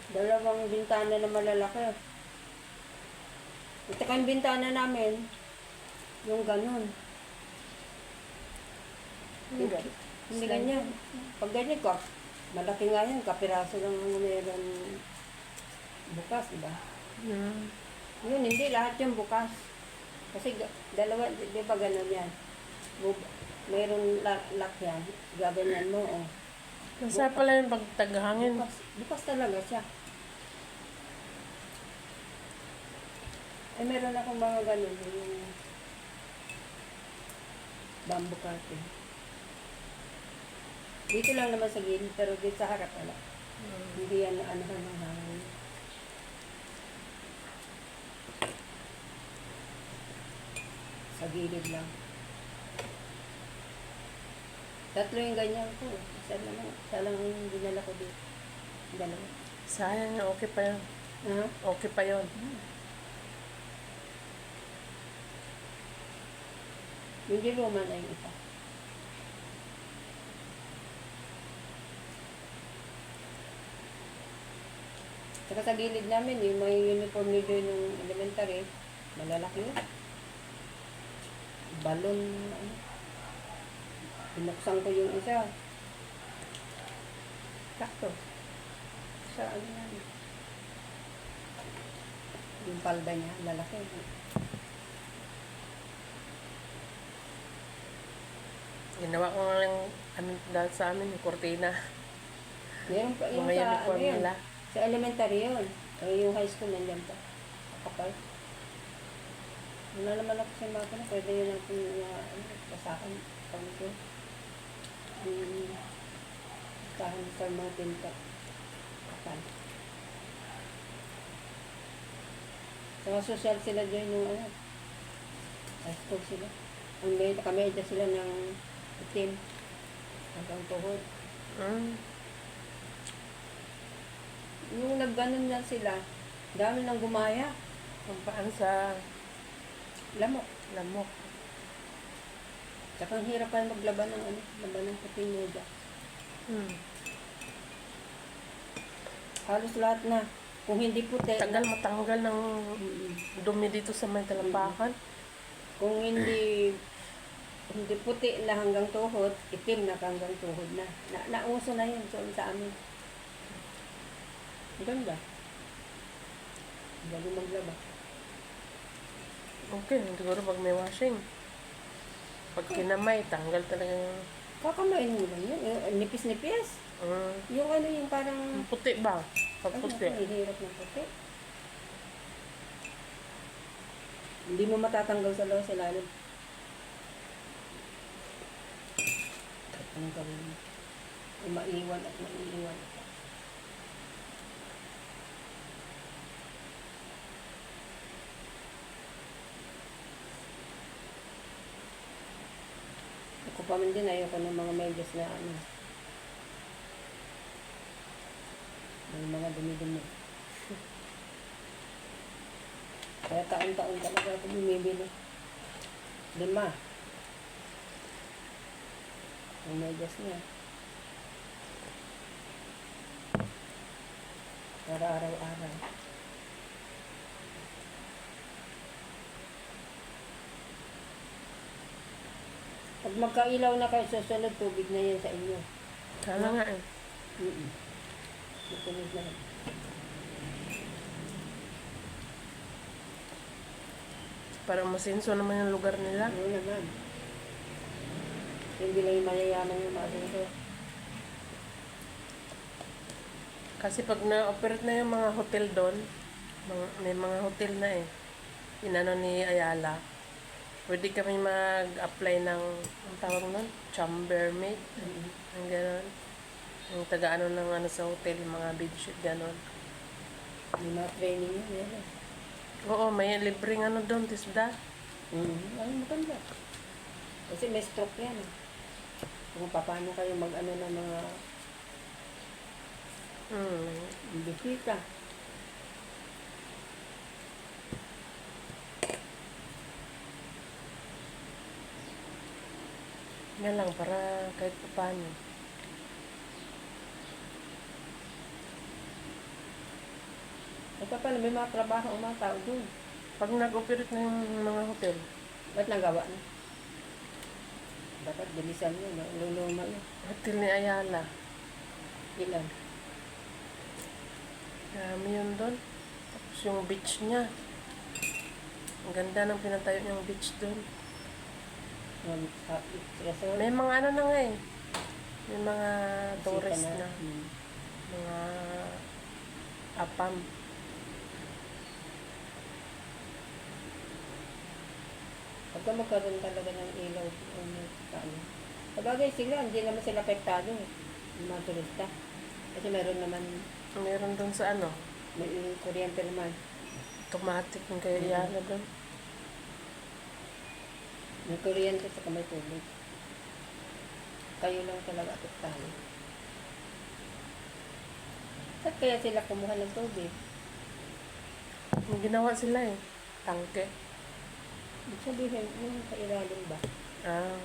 Dalawang bintana na malalaki. Ito kang bintana namin, yung ganun. Hindi ganyan. Pag ganyan ko, malaki nga yan, kapiraso lang ang meron bukas, diba? Yun, hindi lahat yung bukas. Kasi dalawa, di ba ganun yan? Mayroon lock yan. Gaganyan mo, oh. Nasa pala yung pagtaghangin. Bukas talaga siya. Meron akong mga ganun, yung bamboo curtain. Dito lang naman sa gilid, pero dito sa harap wala. Hindi yan ano ng hangin. Sa gilid lang. Tatlo yung ganyan ko. Isa lang yung dinala ko dito. Dalawa. Sayang, okay pa yun. Okay pa yun. Yung di Roman ay isa. Saka sa gilid namin, yung may uniform nila yung elementary, malalaki yun. Balon, ano. Pinuksan ko yung isa. Sakto. Sa ano yan. Yung palda niya, lalaki. Ginawa ko nga lang ano, dahil sa amin, yung kortina. Meron pa yung Mga sa, uniform ano yan, nila. sa elementary yun. Yung high school nandiyan pa. Kapal. Wala naman ako sa mga na, pwede yun natin basakan. Pangko. Basakan sa mga tinta. Kapal. Saka social sila dyan yung ano. High school sila. Ang kamedya sila ng itim. Hanggang tuhod. Yung nagganon lang sila, dami nang gumaya. Kung paan sa Lamok. lamok. Tsaka ang hirap pa maglaban ng ano, laban ng puting media. Halos lahat na. Kung hindi puti, Tagal matanggal ng dumi dito sa may talampakan. kung hindi puti na hanggang tuhod, itim na hanggang tuhod na. Nauso na yun sa amin. Ganda. Bago maglaba. Okay, siguro pag may washing. Pag kinamay, tanggal talaga yung Kakamain mo lang yun. Nipis-nipis. Yung ano yung parang... puti ba? Pag puti. Ay, hirap ng puti. Hindi mo matatanggal sa loob sa lalim. Anong gawin mo? Maiiwan at maiiwan. Ako pa man din, ayoko ng mga medyas na ano. May mga dumi-dumi. Kaya taon-taon talaga ako bumibili. 5. Ang medyas niya. Para araw-araw. Pag magkailaw na kayo sa sunod, tubig na yan sa inyo. Kala nga eh. Tubig na yan. Parang masinso naman yung lugar nila. Ano naman. Hindi lang yung mayayaman yung mga dito. Kasi pag na-operate na yung mga hotel doon, may mga hotel na eh. Inano ni Ayala. Pwede kami mag-apply ng, ang tawag nun? Chambermaid. Ang gano'n. Yung taga-ano ng ano sa hotel, yung mga bedsheet, gano'n. May mga training yun. Yan eh. Oo, may libreng ano doon, tisda. Ay, maganda. Kasi may stroke yan. Kung paano kayo mag-ano ng mga bisita. Yan lang, para kahit paano. paano may mga trabaho ang mga tao doon? Pag nag-operate na yung mga hotel, Ba't nagawa na? Dapat bilisan nyo, no? Luluma yun. hotel ni Ayala. Ilan? Dami yun doon. Tapos yung beach niya. Ang ganda ng pinatayo niyang beach doon. Resort? May mga ano na nga eh. May mga Bisita tourist na. Hmm. Mga apam. Pagka magkaroon talaga ng ilaw, ano. Sabagay sila, hindi naman sila apektado eh. Yung mga turista. Kasi meron naman, Meron doon sa ano, may kuryente naman. automatic yung kay Ayala doon. May kuryente sa kamay tubig. Kayo lang talaga apektado. Saan kaya sila kumuha ng tubig? May ginawa sila eh. Tangke. Ibig sabihin, yung sa ilalim ba? Ah,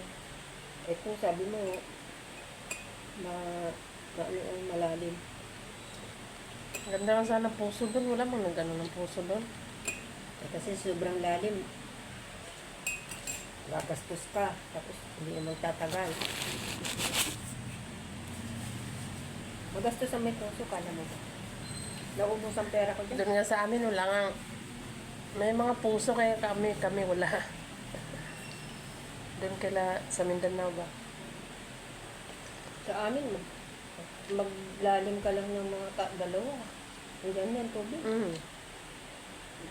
Eh kung sabi mo, ano ang malalim. ganda lang sana puso doon. Wala mong nagano ng puso doon. Eh, kasi sobrang lalim. Gagastos ka, tapos hindi na magtatagal. Magastos ang may puso, kala mo ba? Naubos ang pera ko dyan. Doon nga sa amin, wala nga. May mga puso kaya kami wala. Doon kaila sa Mindanao ba? Sa amin, maglalim ka lang ng mga dalawa. Ang ganyan, tubig. Mm.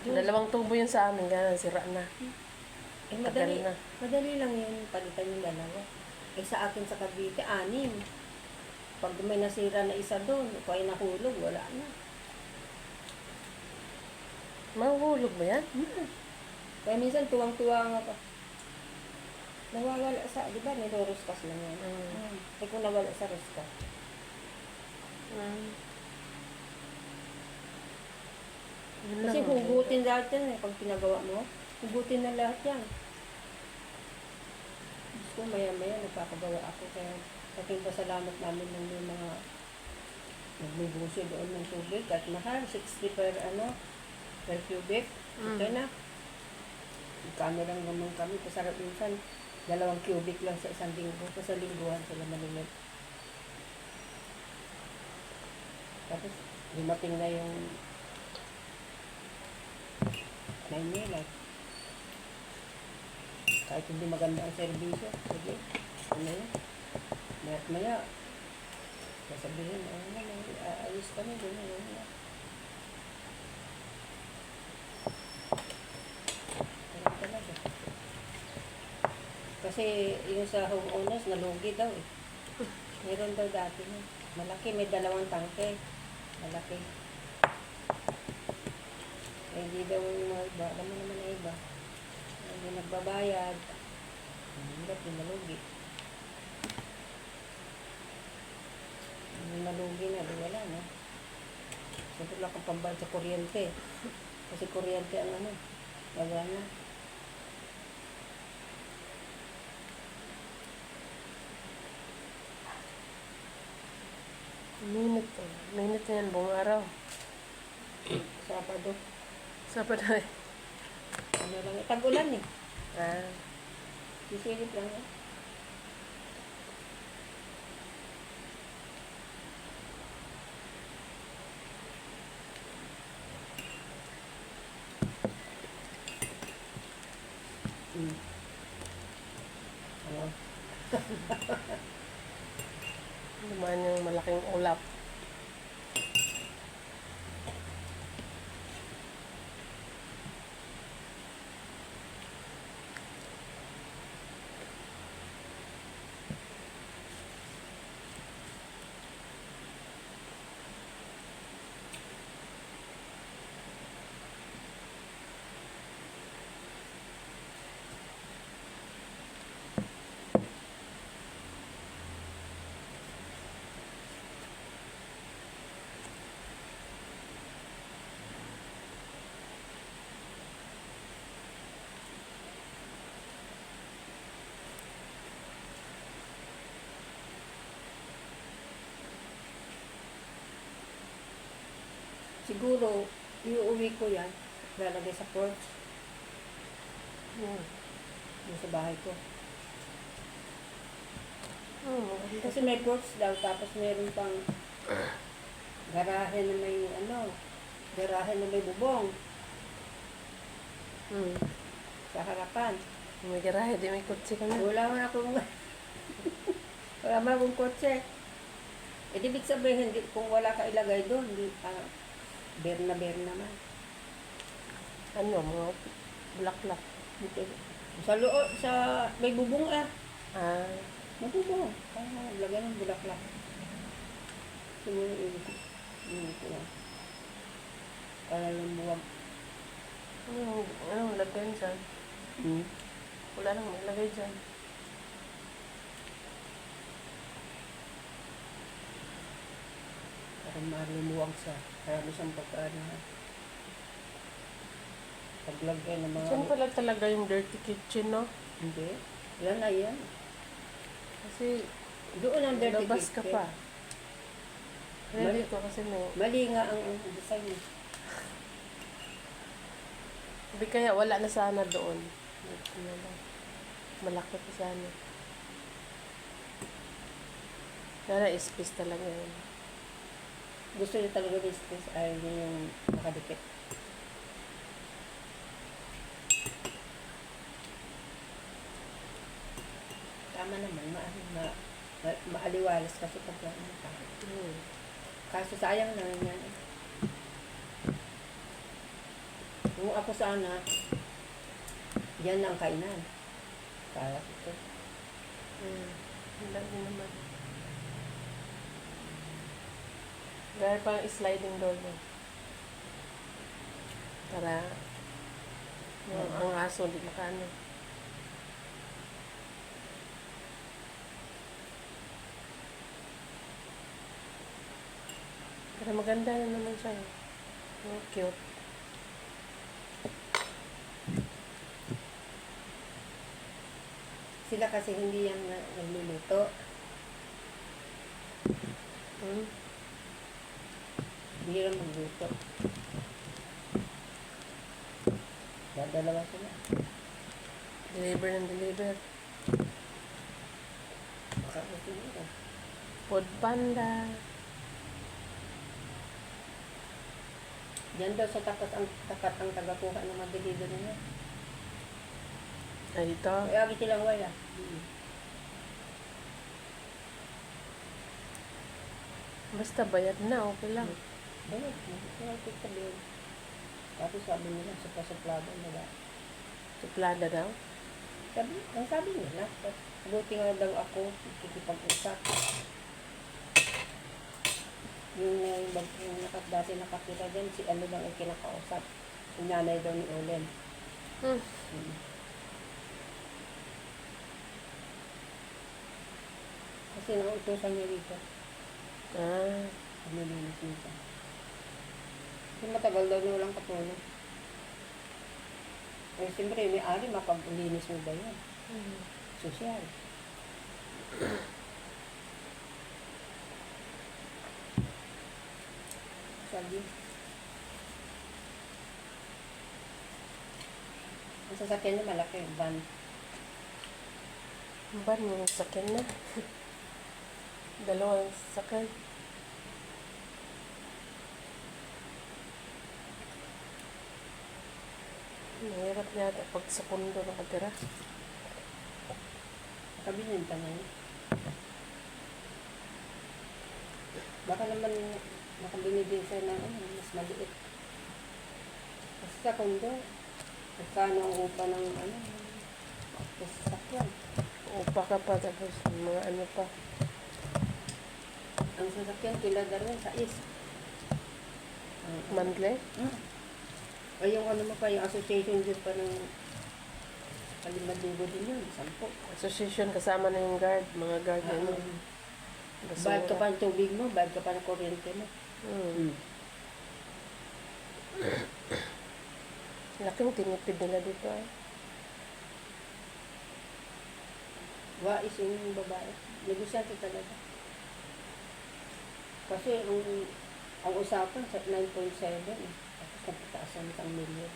Dalawang tubo yun sa amin, gano'n, sira na. Eh, Tagal madali, na. madali lang yun, palitan yung dalawa. Eh, sa akin sa Cavite, 6. Pag may nasira na isa doon, kung ay nahulog, wala na. Mahulog ba yan? Kaya minsan tuwang-tuwa nga pa. Nawawala sa, di ba, niloroskas lang yan. Mm. Eh, kung nawala sa roskas. Mm. Yun Kasi lang. hugutin lahat yan eh, pag pinagawa mo. Hugutin na lahat yan. Gusto ko maya-maya nagpapagawa ako. Kaya saking pasalamat namin ng yung mga nagbubuso doon ng tubig. At mahal, 60 per cubic. Okay na. Kano lang naman kami. Pasarap minsan, 2 cubic lang sa isang linggo. Sa lingguhan sila malimit. Tapos, dumating na yung Maynila. Kahit hindi maganda ang serbisyo, sige, ano yun? Maya't maya, sasabihin, aayos kami, gano'n. Ganun talaga. Kasi yung sa homeowners, nalugi daw eh. Meron daw dati na. Malaki, may 2 tangke. Malaki. Eh, hindi daw yung mga iba. Alam mo naman na iba. Hindi nagbabayad. Hirap yung nalugi. Yung nalugi na, di wala na. Siyempre lang kang pambayad sa kuryente. Kasi kuryente ang ano, wala na. Minute. Minute na yan, buong araw. Sabado. Sabado eh. Ano lang, tag-ulan eh. Ah. Sisilip lang eh. Ano? Dumaan yung malaking ulap. Siguro, Iuwi ko yan. Lalagay sa porch. Hmm. Doon sa bahay ko. Maganda. Kasi may porch daw, tapos meron pang garahe na may garahe na may bubong Hmm. sa harapan. May garahe, di may kotse ka na. Wala man akong wala man akong kotse. Eh, di ibig sabihin, kung wala ka ilagay doon, bear naman. Ano, mga bulaklak. Dito. Sa loob, may bubong Ah, May bubong. Lagay ng bulaklak. Siguro ko lang. Para lang buwag. anong lagyan dyan? Wala nang maglagay dyan. Para marumuwag sa marami siyang pagkaanahan. Paglagay ng mga... Diyan pala talaga yung dirty kitchen, no? Hindi. Yan na yan. Kasi Doon ang dirty labas ka kitchen. pa. Kaya Mali. dito kasi may... Mali nga ang design. Hindi kaya wala na sana doon. Malaki pa sana. Kaya space talaga yun. Gusto niya talaga ng space ay yung nakadikit. Tama naman, maaliwalas kasi pag ano ka. Kaso sayang na yan. Kung ako sana, yan na ang kainan. Kaya ito. Wala din naman. Gaya pa ang sliding door mo. Para ang aso di makano. Pero maganda na naman siya. Cute. Sila kasi hindi yan nagluluto. Hindi lang magluto. Dadalawa sila. Deliver ng deliver. Baka kasi nila. Food Panda. Diyan daw sa tapat ang tagakuha ng mga delivery niya. Ay, ito. Kaya agad silang wala. Basta bayad na, okay lang. Ayun, hindi sabihin. Tapos sabi nila, suplado nila. Suplada daw. Ang sabi nila, buti nga daw ako, kikipag-usap. Yung dati nakakita dyan, si ano lang ang kinakausap. Yung nanay daw ni Olen. Kasi nautusan niya dito. Nilinis nito. Kasi matagal daw na walang katulong. Eh, siyempre, may-ari, mapag-linis mo ba yan? Sosyal. Sabi. Ang sasakyan niya malaki, van. Ban yung sakyan na. Dalawang sakyan. Mahirap yata pag sa kondo nakatira. Kabininta na yun. Baka naman makabili din siya ng mas maliit. Kasi sa kondo, magkano ang upa ng sasakyan. Upa ka pa tapos mga ano pa. Ang sasakyan, kila Darwin, sa is. Monthly? Ay, yung ano mo pa, yung association din pa ng Kalimadugo din yun, 10. Association kasama na yung guard, mga guard na ano. Bayad ka pa ng tubig mo, bayad ka pa ng kuryente mo. Laking tinipid nila dito ah. Wais yung babae. Negosyante talaga. Kasi ang usapan sa 9.7 eh. Tapos Pagtaasan ng milyon.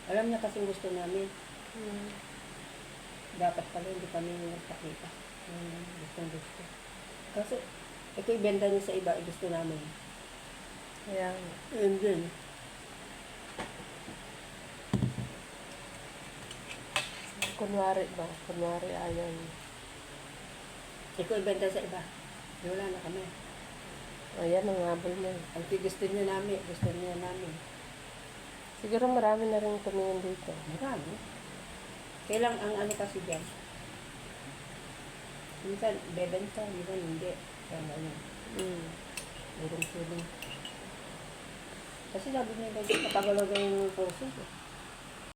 Alam niya kasing gusto namin. Mm. Dapat pala hindi kami nagpakita. Gustong gusto. Kasi, ito ibenta niya sa iba, gusto namin. Kaya, Ayun din. kunwari ba? Kunwari ayaw niya. Ikaw ibenta sa iba. Wala na kami. Ayan, ang habol mo. Ang gusto niya namin, gusto niya namin. Siguro marami na rin tumingin dito. Marami. Kailang ang ano kasi dyan. Minsan, bebenta, minsan hindi. Kaya ano, Mm. urong-tulong. Kasi sabi niya, kapag wala yung kurso,